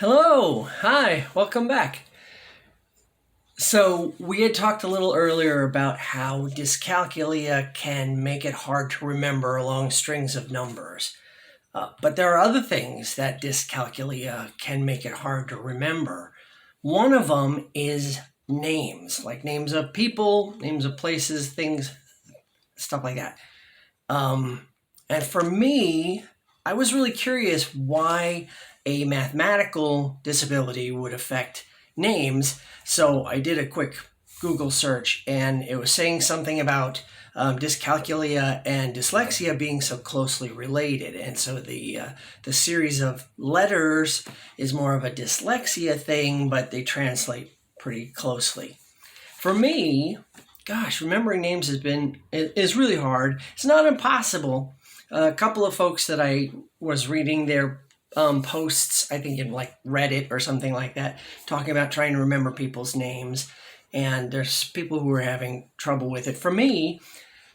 Hello, hi, welcome back. So, we had talked a little earlier about how dyscalculia can make it hard to remember long strings of numbers. But there are other things that dyscalculia can make it hard to remember. One of them is names, like names of people, names of places, things, stuff like that. And for me, I was really curious why a mathematical disability would affect names. So I did a quick Google search and it was saying something about dyscalculia and dyslexia being so closely related. And so the series of letters is more of a dyslexia thing, but they translate pretty closely. For me, gosh, remembering names is really hard. It's not impossible. A couple of folks that I was reading their posts, I think in like Reddit or something like that, talking about trying to remember people's names. And there's people who are having trouble with it. For me,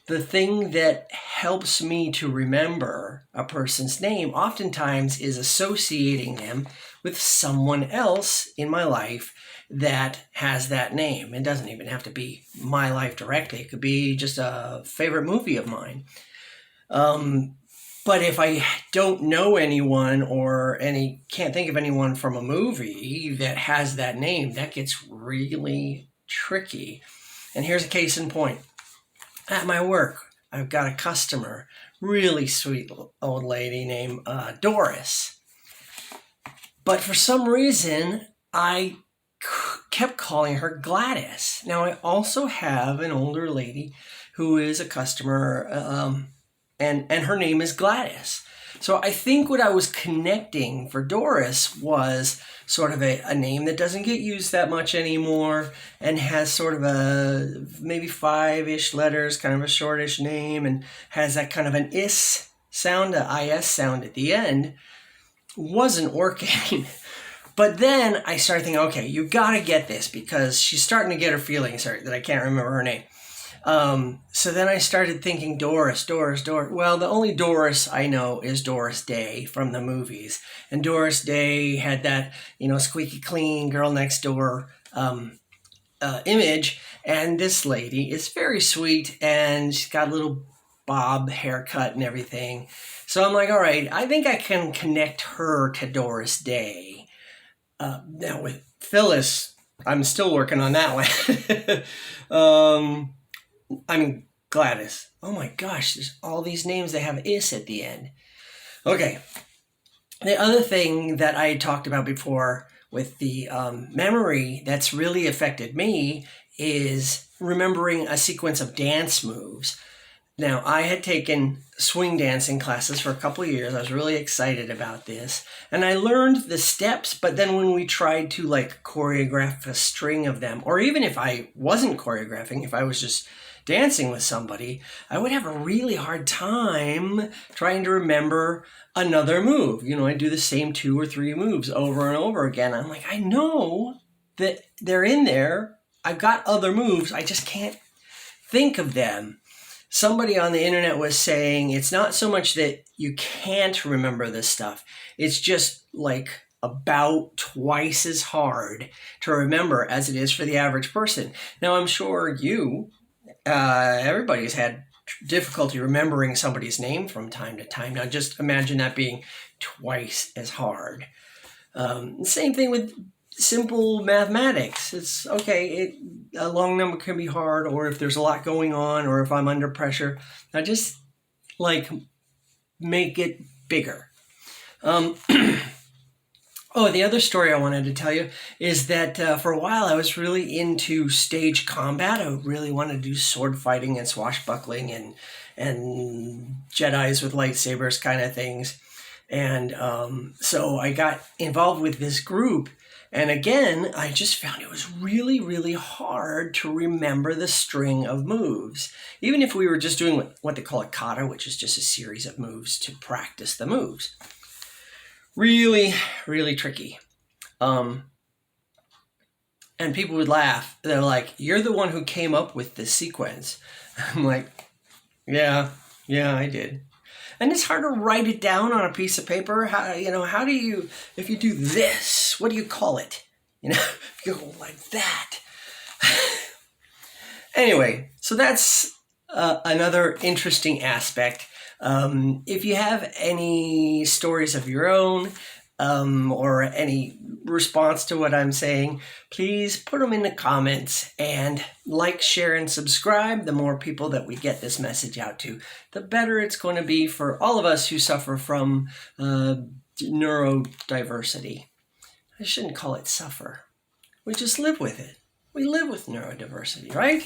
the thing that helps me to remember a person's name oftentimes is associating them with someone else in my life that has that name. It doesn't even have to be my life directly. It could be just a favorite movie of mine. But if I don't know anyone or can't think of anyone from a movie that has that name, that gets really tricky. And here's a case in point. At my work, I've got a customer, really sweet old lady named Doris. But for some reason, I kept calling her Gladys. Now, I also have an older lady who is a customer, and her name is Gladys. So I think what I was connecting for Doris was sort of a name that doesn't get used that much anymore and has sort of a maybe 5-ish letters, kind of a shortish name, and has that kind of an is sound, a is sound at the end. Wasn't working. But then I started thinking, okay, you got to get this because she's starting to get her feelings hurt that I can't remember her name. So then I started thinking Doris. Well, the only Doris I know is Doris Day from the movies. And Doris Day had that, squeaky clean girl next door image. And this lady is very sweet and she's got a little bob haircut and everything. So I'm like, all right, I think I can connect her to Doris Day. Now with Phyllis, I'm still working on that one. Gladys. Oh my gosh, there's all these names that have is at the end. Okay. The other thing that I talked about before with the memory that's really affected me is remembering a sequence of dance moves. Now, I had taken swing dancing classes for a couple of years. I was really excited about this. And I learned the steps, but then when we tried to choreograph a string of them, or even if I wasn't choreographing, if I was just dancing with somebody, I would have a really hard time trying to remember another move. I do the same 2 or 3 moves over and over again. I'm like, I know that they're in there. I've got other moves. I just can't think of them. Somebody on the internet was saying it's not so much that you can't remember this stuff. It's just about twice as hard to remember as it is for the average person. Now, I'm sure everybody's had difficulty remembering somebody's name from time to time. Now, just imagine that being twice as hard. Same thing with simple mathematics. It's okay. A long number can be hard, or if there's a lot going on, or if I'm under pressure, I just make it bigger. The other story I wanted to tell you is that for a while I was really into stage combat. I really wanted to do sword fighting and swashbuckling and Jedis with lightsabers kind of things. And so I got involved with this group. And again, I just found it was really, really hard to remember the string of moves. Even if we were just doing what they call a kata, which is just a series of moves to practice the moves. Really, really tricky. And people would laugh. They're like, you're the one who came up with this sequence. I'm like, yeah, I did. And it's hard to write it down on a piece of paper. How do you, if you do this X. What do you call it? You know, you go like that. Anyway, so that's another interesting aspect. If you have any stories of your own or any response to what I'm saying, please put them in the comments, and like, share, and subscribe. The more people that we get this message out to, the better it's going to be for all of us who suffer from neurodiversity. I shouldn't call it suffer. We just live with it. We live with neurodiversity, right?